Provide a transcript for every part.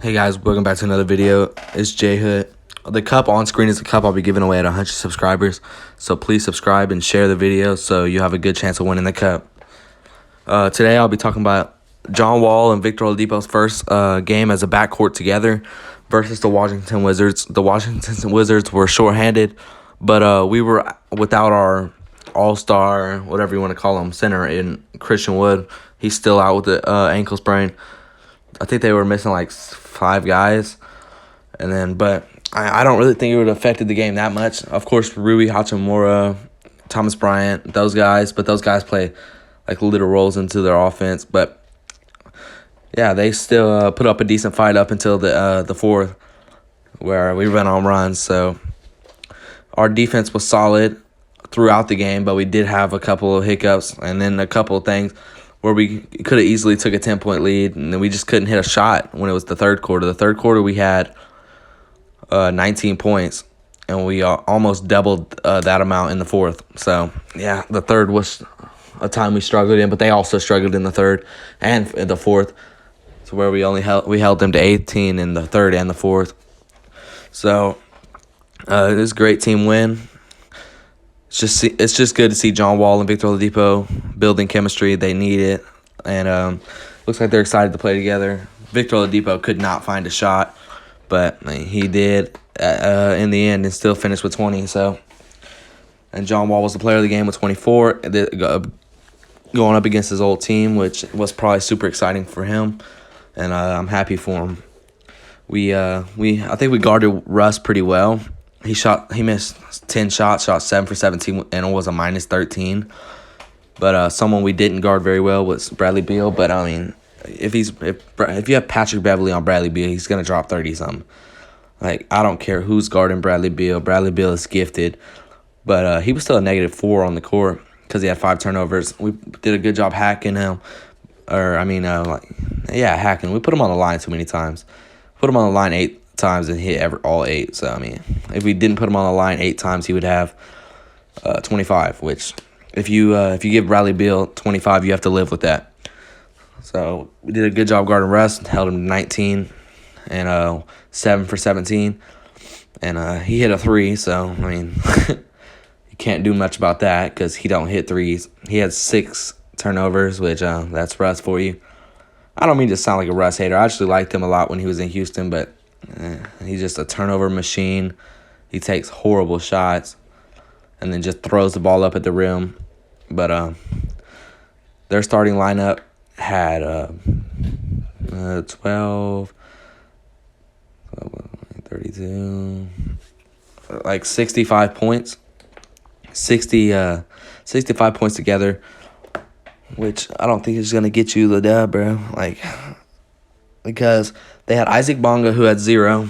Hey guys, welcome back to another video. It's J Hood. The cup on screen is the cup I'll be giving away at 100 subscribers. So please subscribe and share the video so you have a good chance of winning the cup. Today I'll be talking about John Wall and Victor Oladipo's first game as a backcourt together versus the Washington Wizards. The Washington Wizards were shorthanded, but we were without our all-star, whatever you want to call him, center in Christian Wood. He's still out with the ankle sprain. I think they were missing like 5 guys, but I don't really think it would have affected the game that much. Of course, Rui Hachimura, Thomas Bryant, those guys play like little roles into their offense. But yeah, they still put up a decent fight up until the fourth, where we went on runs. So our defense was solid throughout the game, but we did have a couple of hiccups and then a couple of things where we could have easily took a 10-point lead, and then we just couldn't hit a shot when it was the third quarter. The third quarter, we had 19 points, and we almost doubled that amount in the fourth. So, yeah, the third was a time we struggled in, but they also struggled in the third and in the fourth, to where we held them to 18 in the third and the fourth. So, it was a great team win. It's just good to see John Wall and Victor Oladipo building chemistry. They need it, and looks like they're excited to play together. Victor Oladipo could not find a shot, but he did in the end and still finished with 20. So, and John Wall was the player of the game with 24, going up against his old team, which was probably super exciting for him, and I'm happy for him. I think we guarded Russ pretty well. He missed 10 shots, shot 7 for 17, and it was a minus 13. But someone we didn't guard very well was Bradley Beal. But I mean, if you have Patrick Beverley on Bradley Beal, he's gonna drop 30-something. Like, I don't care who's guarding Bradley Beal. Bradley Beal is gifted, but he was still a -4 on the court because he had 5 turnovers. We did a good job hacking him, hacking. We put him on the line too many times. Put him on the line 8 times and hit all 8. So, I mean, if we didn't put him on the line 8 times, he would have 25, which if you give Bradley Beal 25, you have to live with that. So, we did a good job guarding Russ, held him to 19 and 7 for 17. And he hit a 3, so, I mean, you can't do much about that because he don't hit threes. He had 6 turnovers, which that's Russ for you. I don't mean to sound like a Russ hater. I actually liked him a lot when he was in Houston, but he's just a turnover machine. He takes horrible shots and then just throws the ball up at the rim. But their starting lineup had 12, 32, like 65 points. 65 points together, which I don't think is going to get you the dub, bro. Like, because they had Isaac Bonga, who had 0,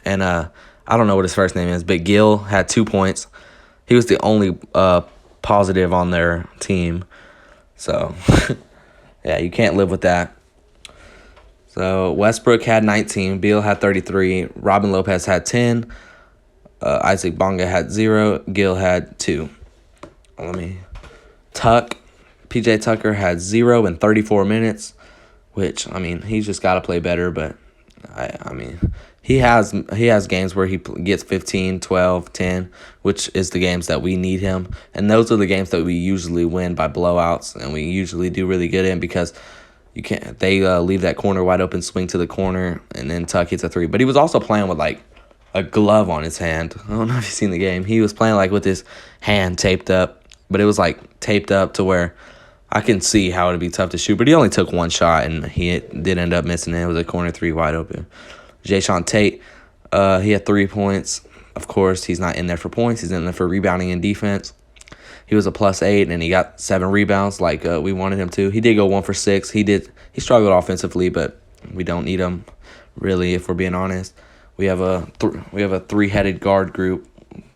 and I don't know what his first name is, but Gil had 2 points. He was the only positive on their team. So, yeah, you can't live with that. So, Westbrook had 19, Beal had 33, Robin Lopez had 10, Isaac Bonga had 0, Gil had 2. PJ Tucker had 0 in 34 minutes. Which, I mean, he's just got to play better, but I mean, he has games where he gets 15, 12, 10, which is the games that we need him. And those are the games that we usually win by blowouts, and we usually do really good in because they leave that corner wide open, swing to the corner, and then Tuck hits a 3. But he was also playing with like a glove on his hand. I don't know if you've seen the game. He was playing like with his hand taped up, but it was like taped up to where I can see how it would be tough to shoot, but he only took 1 shot, and he did end up missing it. It was a corner 3 wide open. Jayshawn Tate, he had 3 points. Of course, he's not in there for points. He's in there for rebounding and defense. He was a +8, and he got 7 rebounds like we wanted him to. He did go 1 for 6. He struggled offensively, but we don't need him, really, if we're being honest. We have a 3-headed guard group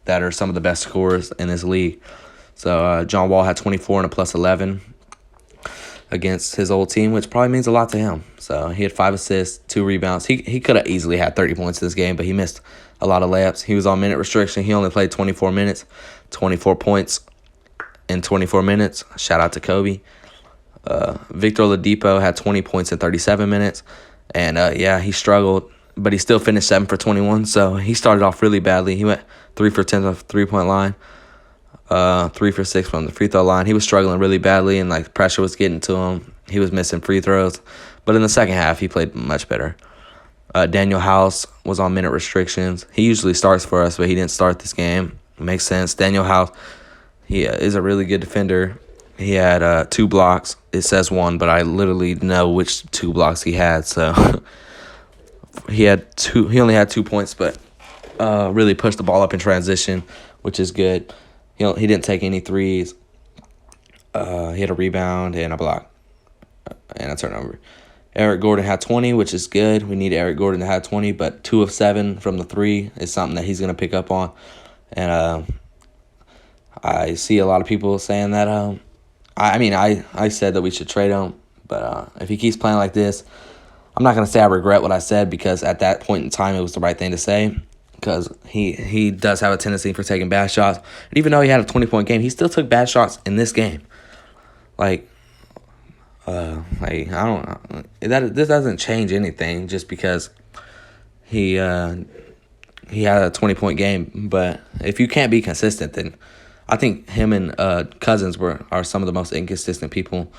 that are some of the best scorers in this league. So John Wall had 24 and a +11. Against his old team, which probably means a lot to him. So he had 5 assists, 2 rebounds. He could have easily had 30 points this game, but he missed a lot of layups. He was on minute restriction. He only played 24 minutes, 24 points in 24 minutes. Shout out to Kobe. Victor Oladipo had 20 points in 37 minutes. And, he struggled. but he still finished 7 for 21. So he started off really badly. He went 3 for 10 off the 3-point line, 3 for 6 from the free throw line. He was struggling really badly, and like pressure was getting to him. He was missing free throws, but in the second half, he played much better. Daniel House was on minute restrictions. He usually starts for us, but he didn't start this game. Makes sense. Daniel House, he is a really good defender. He had 2 blocks. It says 1, but I literally know which 2 blocks he had. So he only had 2 points, but really pushed the ball up in transition, which is good. He didn't take any threes. He had a rebound and a block and a turnover. Eric Gordon had 20, which is good. We need Eric Gordon to have 20, but 2 of 7 from the 3 is something that he's going to pick up on. And I see a lot of people saying that. I said that we should trade him, but if he keeps playing like this, I'm not going to say I regret what I said, because at that point in time it was the right thing to say, because he does have a tendency for taking bad shots. And even though he had a 20-point game, he still took bad shots in this game. I don't know. This doesn't change anything just because he had a 20-point game. But if you can't be consistent, then I think him and Cousins are some of the most inconsistent people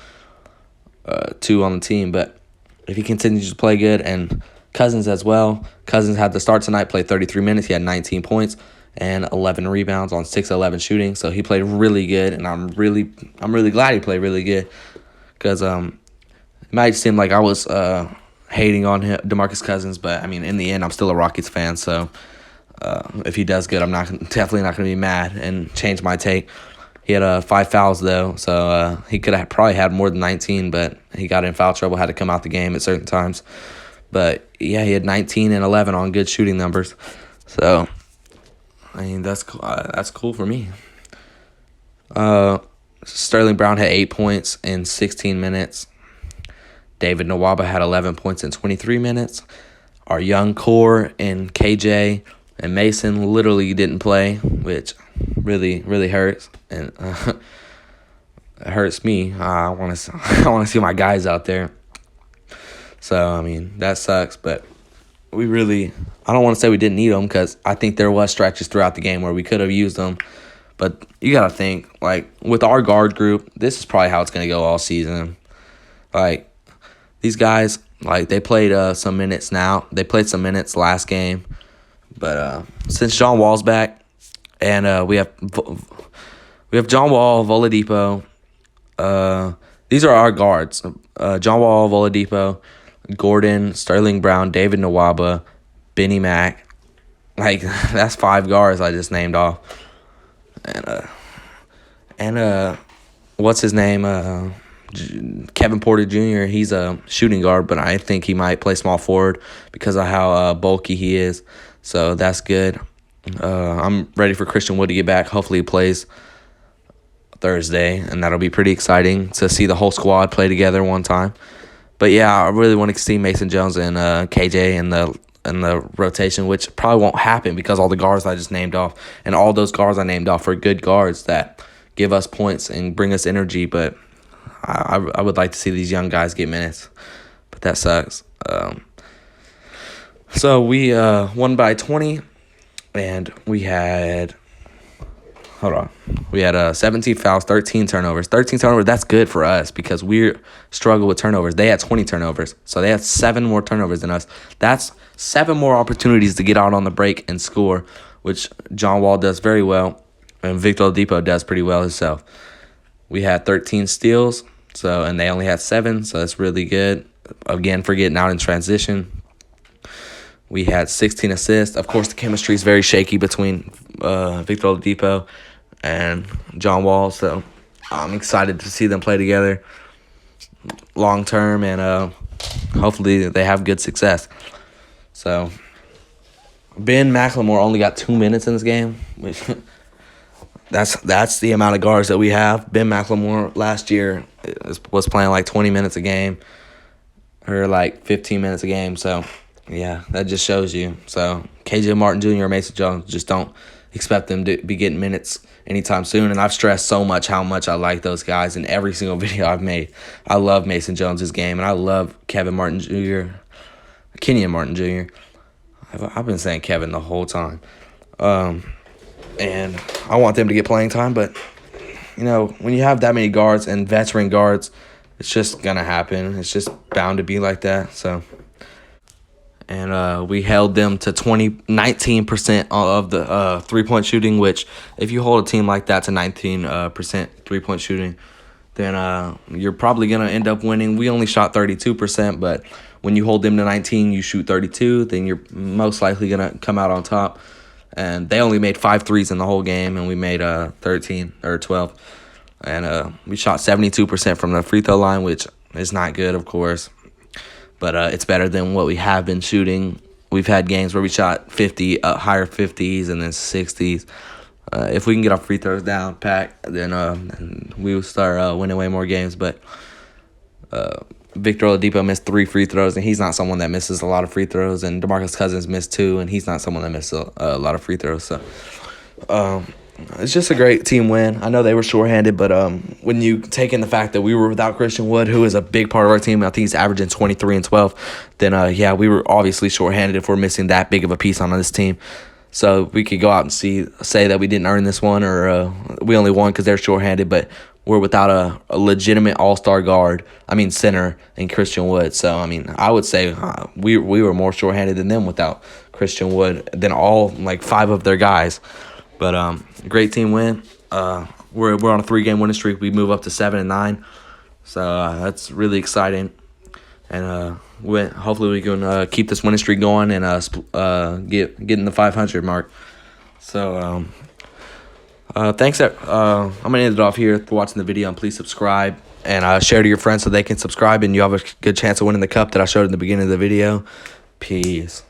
two on the team. But if he continues to play good, and Cousins as well. Cousins had to start tonight, played 33 minutes. He had 19 points and 11 rebounds on 6-11 shooting. So he played really good, and I'm really glad he played really good. Because it might seem like I was hating on him, DeMarcus Cousins, but I mean, in the end, I'm still a Rockets fan. So if he does good, I'm definitely not going to be mad and change my take. He had 5 fouls though, so he could have probably had more than 19, but he got in foul trouble, had to come out the game at certain times. But yeah, he had 19 and 11 on good shooting numbers. So I mean, that's cool for me. Sterling Brown had 8 points in 16 minutes. David Nwaba had 11 points in 23 minutes. Our young core and KJ and Mason literally didn't play, which really hurts, and it hurts me. I want to see my guys out there. So I mean, that sucks, but I don't want to say we didn't need them, because I think there was stretches throughout the game where we could have used them. But you got to think, like, with our guard group, this is probably how it's going to go all season. Like, these guys, like, they played some minutes now. They played some minutes last game. But since John Wall's back, and we have John Wall, Oladipo. These are our guards. John Wall, Oladipo, Gordon, Sterling Brown, David Nwaba, Benny Mack. Like, that's 5 guards I just named off. And what's his name? Kevin Porter Jr. He's a shooting guard, but I think he might play small forward because of how bulky he is. So that's good. I'm ready for Christian Wood to get back. Hopefully he plays Thursday, and that'll be pretty exciting to see the whole squad play together one time. But yeah, I really want to see Mason Jones and KJ in the rotation, which probably won't happen because all the guards I just named off, and all those guards I named off are good guards that give us points and bring us energy. But I would like to see these young guys get minutes, but that sucks. So we won by 20, and we had 17 fouls, 13 turnovers. 13 turnovers, that's good for us because we struggle with turnovers. They had 20 turnovers, so they had 7 more turnovers than us. That's 7 more opportunities to get out on the break and score, which John Wall does very well, and Victor Oladipo does pretty well himself. We had 13 steals, and they only had 7, so that's really good. Again, for getting out in transition. We had 16 assists. Of course, the chemistry is very shaky between Victor Oladipo and John Wall, so I'm excited to see them play together long term, and hopefully they have good success. So Ben McLemore only got 2 minutes in this game, which that's the amount of guards that we have. Ben McLemore last year was playing like 20 minutes a game or like 15 minutes a game, so yeah, that just shows you. So KJ Martin Jr. or Mason Jones, just don't expect them to be getting minutes anytime soon. And I've stressed so much how much I like those guys in every single video I've made. I love Mason Jones' game, and I love Kenyon Martin Jr. I've been saying Kevin the whole time. And I want them to get playing time, but when you have that many guards and veteran guards, it's just gonna happen. It's just bound to be like that. So, and we held them to 19% of the 3-point shooting. Which, if you hold a team like that to 19% 3-point shooting, then you're probably gonna end up winning. We only shot 32%, but when you hold them to 19, you shoot 32, then you're most likely gonna come out on top. And they only made 5 threes in the whole game, and we made 13 or 12. And we shot 72% from the free throw line, which is not good, of course. But it's better than what we have been shooting. We've had games where we shot 50, higher 50s and then 60s. If we can get our free throws down packed, then we will start winning way more games. But Victor Oladipo missed 3 free throws, and he's not someone that misses a lot of free throws. And DeMarcus Cousins missed 2, and he's not someone that misses a lot of free throws. So it's just a great team win. I know they were shorthanded, but when you take in the fact that we were without Christian Wood, who is a big part of our team, I think he's averaging 23 and 12, then yeah, we were obviously shorthanded if we're missing that big of a piece on this team. So we could go out and say that we didn't earn this one, or we only won because they're shorthanded, but we're without a legitimate all-star center in Christian Wood. So, I would say we were more shorthanded than them without Christian Wood than all, 5 of their guys. But great team win. We're on a 3-game winning streak. We move up to 7-9. So that's really exciting. And hopefully we can keep this winning streak going and get in the 500 mark. So thanks. I'm gonna end it off here for watching the video, and please subscribe and share to your friends so they can subscribe, and you have a good chance of winning the cup that I showed in the beginning of the video. Peace.